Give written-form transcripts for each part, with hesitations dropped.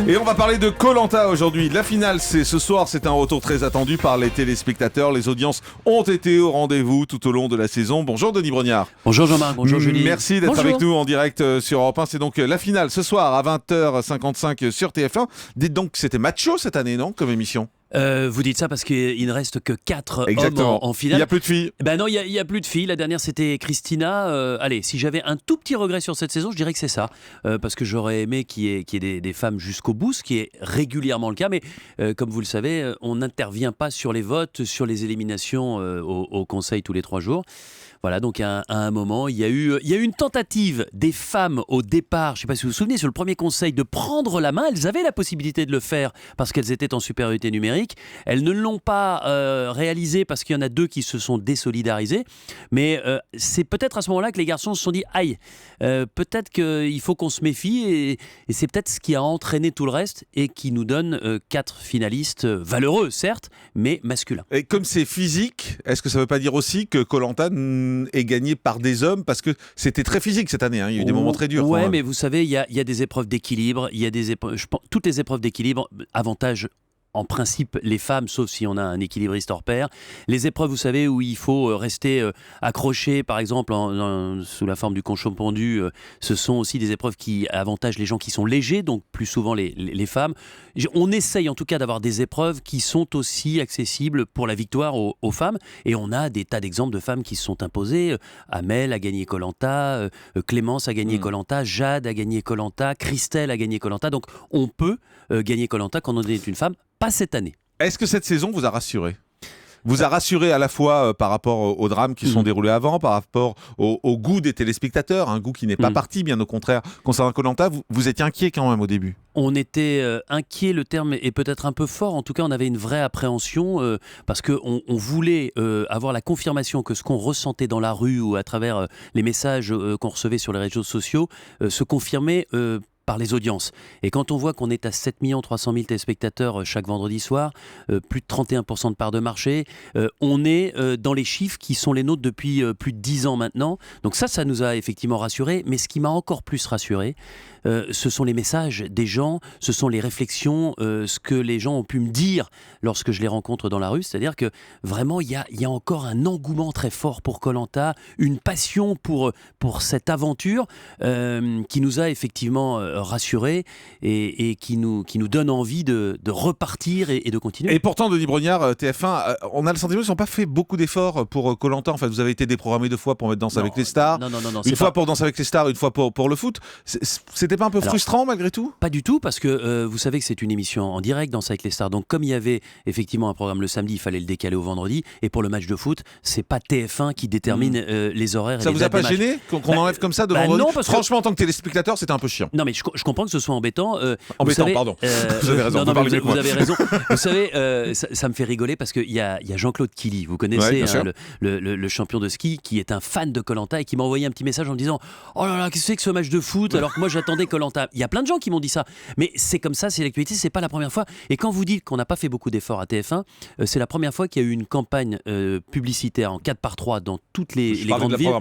Et on va parler de Koh-Lanta aujourd'hui. La finale, c'est ce soir, c'est un retour très attendu par les téléspectateurs. Les audiences ont été au rendez-vous tout au long de la saison. Bonjour Denis Brognard. Bonjour Jean-Marc, bonjour Julie. Merci d'être avec nous en direct sur Europe 1. C'est donc la finale ce soir à 20h55 sur TF1. Dites donc que c'était macho cette année, non, comme émission? Vous dites ça parce qu'il ne reste que 4 Exactement. hommes en finale. Il n'y a plus de filles. Ben non, il y a plus de filles. La dernière, c'était Christina. Allez, si j'avais un tout petit regret sur cette saison, je dirais que c'est ça. Parce que j'aurais aimé qu'il y ait des femmes jusqu'au bout, ce qui est régulièrement le cas. Mais comme vous le savez, on n'intervient pas sur les votes, sur les éliminations au Conseil tous les 3 jours. Voilà, donc à un moment, il y a eu une tentative des femmes au départ, je ne sais pas si vous vous souvenez, sur le premier conseil, de prendre la main. Elles avaient la possibilité de le faire parce qu'elles étaient en supériorité numérique. Elles ne l'ont pas réalisé parce qu'il y en a 2 qui se sont désolidarisés. Mais c'est peut-être à ce moment-là que les garçons se sont dit « Aïe, peut-être qu'il faut qu'on se méfie » et c'est peut-être ce qui a entraîné tout le reste et qui nous donne 4 finalistes valeureux, certes, mais masculins. Et comme c'est physique, est-ce que ça ne veut pas dire aussi que Koh-Lanta est gagné par des hommes, parce que c'était très physique cette année, hein. Il y a eu des moments très durs. Ouais, mais vous savez, il y a des épreuves d'équilibre, il y a des épreuves, toutes les épreuves d'équilibre avantagent en principe les femmes, sauf si on a un équilibriste hors pair. Les épreuves, vous savez, où il faut rester accroché, par exemple, sous la forme du conchon pendu, ce sont aussi des épreuves qui avantagent les gens qui sont légers, donc plus souvent les femmes. On essaye en tout cas d'avoir des épreuves qui sont aussi accessibles pour la victoire aux femmes, et on a des tas d'exemples de femmes qui se sont imposées. Amel a gagné Koh-Lanta, Clémence a gagné Koh-Lanta, Jade a gagné Koh-Lanta, Christelle a gagné Koh-Lanta, donc on peut gagner Koh-Lanta quand on est une femme. Pas cette année. Est-ce que cette saison vous a rassuré ? Vous a rassuré à la fois par rapport aux drames qui sont déroulés avant, par rapport au goût des téléspectateurs, un goût qui n'est pas parti, bien au contraire. Concernant Koh-Lanta, vous étiez inquiet quand même au début ? On était inquiet, le terme est peut-être un peu fort. En tout cas, on avait une vraie appréhension parce qu'on voulait avoir la confirmation que ce qu'on ressentait dans la rue ou à travers les messages qu'on recevait sur les réseaux sociaux se confirmait par les audiences. Et quand on voit qu'on est à 7 300 000 téléspectateurs chaque vendredi soir, plus de 31% de part de marché, on est dans les chiffres qui sont les nôtres depuis plus de 10 ans maintenant. Donc ça nous a effectivement rassurés. Mais ce qui m'a encore plus rassuré, ce sont les messages des gens, ce sont les réflexions, ce que les gens ont pu me dire lorsque je les rencontre dans la rue. C'est-à-dire que vraiment, il y a encore un engouement très fort pour Koh-Lanta, une passion pour cette aventure qui nous a effectivement rassurés et qui nous donne envie de repartir et de continuer. Et pourtant, Denis Brognard, TF1, on a le sentiment qu'ils n'ont pas fait beaucoup d'efforts pour Koh-Lanta. En fait, vous avez été déprogrammé 2 fois pour mettre Danse avec les stars. Non, une fois pour Danse avec les stars, une fois pour le foot. C'était pas un peu frustrant malgré tout ? Pas du tout, parce que vous savez que c'est une émission en direct, Danse avec les stars. Donc comme il y avait effectivement un programme le samedi, il fallait le décaler au vendredi. Et pour le match de foot, c'est pas TF1 qui détermine les horaires. Ça et les vous a dates pas des gêné qu'on enlève comme ça de vendredi ? Non, franchement, en tant que téléspectateur, c'était un peu chiant. Non, mais je comprends que ce soit embêtant. Embêtant, pardon. Vous avez raison. Vous avez raison. Vous savez, ça me fait rigoler parce qu'il y a Jean-Claude Killy, vous connaissez, le champion de ski, qui est un fan de Koh-Lanta et qui m'a envoyé un petit message en me disant « Oh là là, qu'est-ce que c'est que ce match de foot alors que moi j'attendais Koh-Lanta ». Il y a plein de gens qui m'ont dit ça, mais c'est comme ça, c'est l'actualité, c'est pas la première fois. Et quand vous dites qu'on n'a pas fait beaucoup d'efforts à TF1, c'est la première fois qu'il y a eu une campagne publicitaire en 4x3 dans toutes les grandes villes.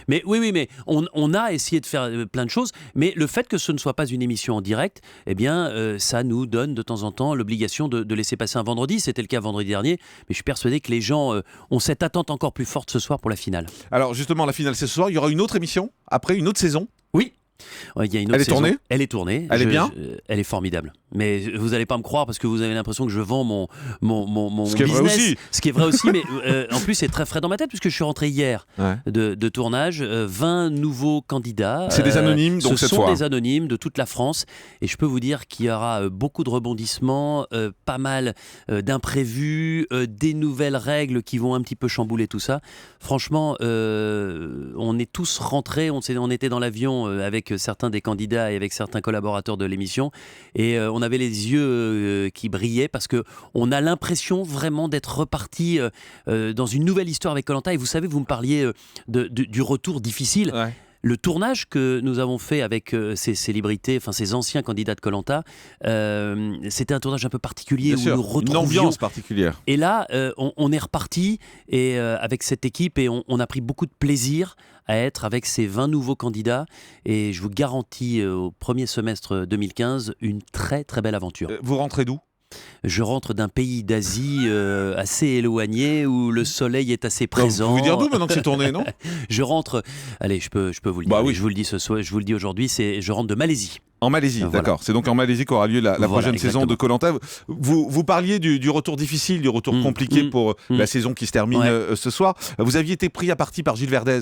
Mais oui, mais on a essayé de faire plein de choses, mais le fait que ce ne soit pas une émission en direct, eh bien, ça nous donne de temps en temps l'obligation de laisser passer un vendredi. C'était le cas vendredi dernier, mais je suis persuadé que les gens ont cette attente encore plus forte ce soir pour la finale. Alors justement, la finale c'est ce soir, il y aura une autre émission, après une autre saison ? Oui. Il y a une autre saison. Tournée ? Elle est tournée. Elle est bien ? Elle est formidable. Mais vous n'allez pas me croire parce que vous avez l'impression que je vends mon ce qui business. Est vrai aussi. Ce qui est vrai aussi, mais en plus c'est très frais dans ma tête puisque je suis rentré hier de tournage. 20 nouveaux candidats. C'est des anonymes, donc cette fois. Ce sont des anonymes de toute la France. Et je peux vous dire qu'il y aura beaucoup de rebondissements, pas mal d'imprévus, des nouvelles règles qui vont un petit peu chambouler tout ça. Franchement, on est tous rentrés. On était dans l'avion avec certains des candidats et avec certains collaborateurs de l'émission. Et on avait les yeux qui brillaient parce qu'on a l'impression vraiment d'être reparti dans une nouvelle histoire avec Koh-Lanta. Et vous savez, vous me parliez du retour difficile. Ouais. Le tournage que nous avons fait avec ces célébrités, enfin ces anciens candidats de Koh-Lanta, c'était un tournage un peu particulier Bien où sûr, nous retrouvions... une ambiance particulière. Et là, on est reparti et, avec cette équipe et on a pris beaucoup de plaisir à être avec ces 20 nouveaux candidats. Et je vous garantis, au premier semestre 2015, une très très belle aventure. Vous rentrez d'où ? Je rentre d'un pays d'Asie assez éloigné où le soleil est assez présent. Vous pouvez dire d'où maintenant que c'est tourné, non ? Je rentre, allez, je peux vous le dire. Bah oui. Je vous le dis ce soir, je vous le dis aujourd'hui, je rentre de Malaisie. En Malaisie, Voilà. d'accord. C'est donc en Malaisie qu'aura lieu la prochaine saison de Koh-Lanta. Vous parliez du retour difficile, du retour compliqué pour la saison qui se termine ce soir. Vous aviez été pris à partie par Gilles Verdez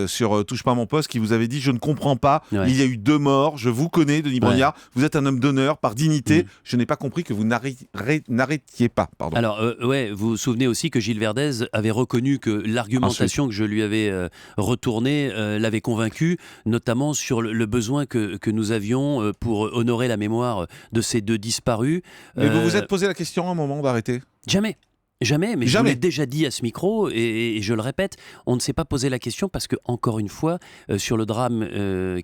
sur Touche pas à mon poste, qui vous avait dit « Je ne comprends pas, il y a eu 2 morts, je vous connais, Denis Brognard, vous êtes un homme d'honneur, par dignité, je n'ai pas compris que vous n'arrêtiez pas. » Pardon. Alors, vous vous souvenez aussi que Gilles Verdez avait reconnu que l'argumentation que je lui avais retournée l'avait convaincu, notamment sur le besoin que nous avions pour honorer la mémoire de ces 2 disparus. Mais vous vous êtes posé la question à un moment d'arrêter ? Jamais, mais je vous l'ai déjà dit à ce micro et je le répète, on ne s'est pas posé la question parce que, encore une fois, sur le drame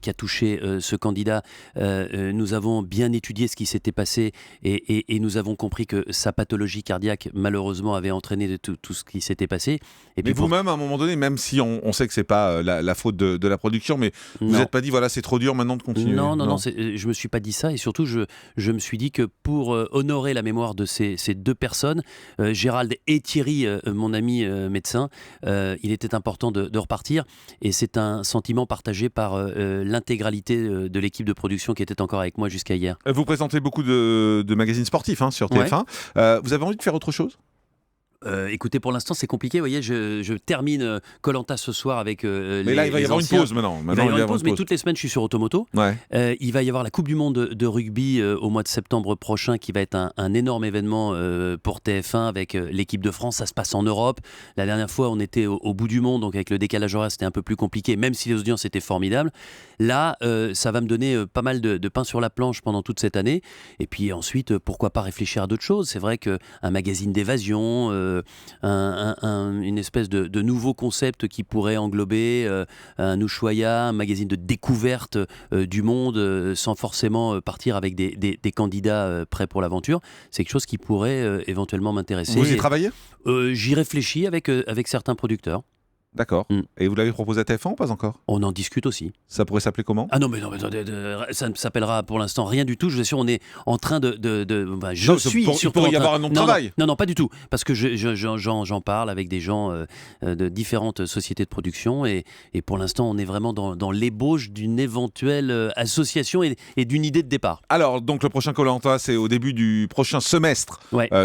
qui a touché ce candidat, nous avons bien étudié ce qui s'était passé et nous avons compris que sa pathologie cardiaque, malheureusement, avait entraîné de tout ce qui s'était passé. Et puis mais vous-même, à un moment donné, même si on sait que c'est pas la faute de la production, mais vous n'êtes pas dit, voilà, c'est trop dur maintenant de continuer ? Non, je me suis pas dit ça et surtout, je me suis dit que pour honorer la mémoire de ces 2 personnes, Gérald et Thierry, mon ami médecin, il était important de repartir et c'est un sentiment partagé par l'intégralité de l'équipe de production qui était encore avec moi jusqu'à hier. Vous présentez beaucoup de magazines sportifs sur TF1. Vous avez envie de faire autre chose ? Écoutez, pour l'instant, c'est compliqué. Vous voyez, je termine Koh-Lanta ce soir avec mais là, il va y avoir une pause maintenant. Il va y avoir une pause, mais toutes les semaines, je suis sur Automoto. Il va y avoir la Coupe du Monde de rugby au mois de septembre prochain, qui va être un énorme événement pour TF1 avec l'équipe de France. Ça se passe en Europe. La dernière fois, on était au bout du monde, donc avec le décalage horaire, c'était un peu plus compliqué, même si les audiences étaient formidables. Là, ça va me donner pas mal de pain sur la planche pendant toute cette année. Et puis ensuite, pourquoi pas réfléchir à d'autres choses ? C'est vrai qu'un magazine d'évasion... une espèce de nouveau concept qui pourrait englober un Ushuaïa, un magazine de découverte du monde sans forcément partir avec des candidats prêts pour l'aventure. C'est quelque chose qui pourrait éventuellement m'intéresser. Vous y travaillez ? J'y réfléchis avec certains producteurs. D'accord. Et vous l'avez proposé à TF1 ou pas encore ? On en discute aussi. Ça pourrait s'appeler comment ? Ah non, mais ça ne s'appellera pour l'instant rien du tout. Je vous assure, on est en train il pourrait y avoir un nom de travail. Non, pas du tout. Parce que j'en parle avec des gens de différentes sociétés de production et pour l'instant, on est vraiment dans l'ébauche d'une éventuelle association et d'une idée de départ. Alors, donc le prochain Koh-Lanta, c'est au début du prochain semestre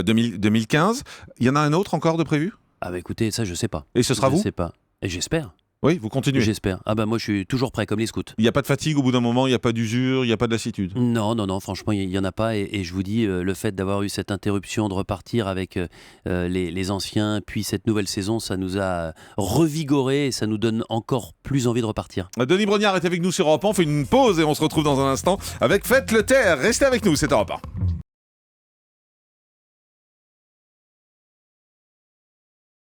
2015. Il y en a un autre encore de prévu ? Ah bah écoutez, ça je sais pas. Et ce sera vous ? Je sais pas. Et j'espère. Oui, vous continuez. J'espère. Ah bah moi je suis toujours prêt comme les scouts. Il n'y a pas de fatigue au bout d'un moment, il n'y a pas d'usure, il n'y a pas de lassitude ? Non, franchement il n'y en a pas et je vous dis, le fait d'avoir eu cette interruption, de repartir avec les anciens, puis cette nouvelle saison, ça nous a revigoré et ça nous donne encore plus envie de repartir. Denis Brognard est avec nous sur Europe 1, on fait une pause et on se retrouve dans un instant avec Faites le Terre. Restez avec nous, c'est Europe 1.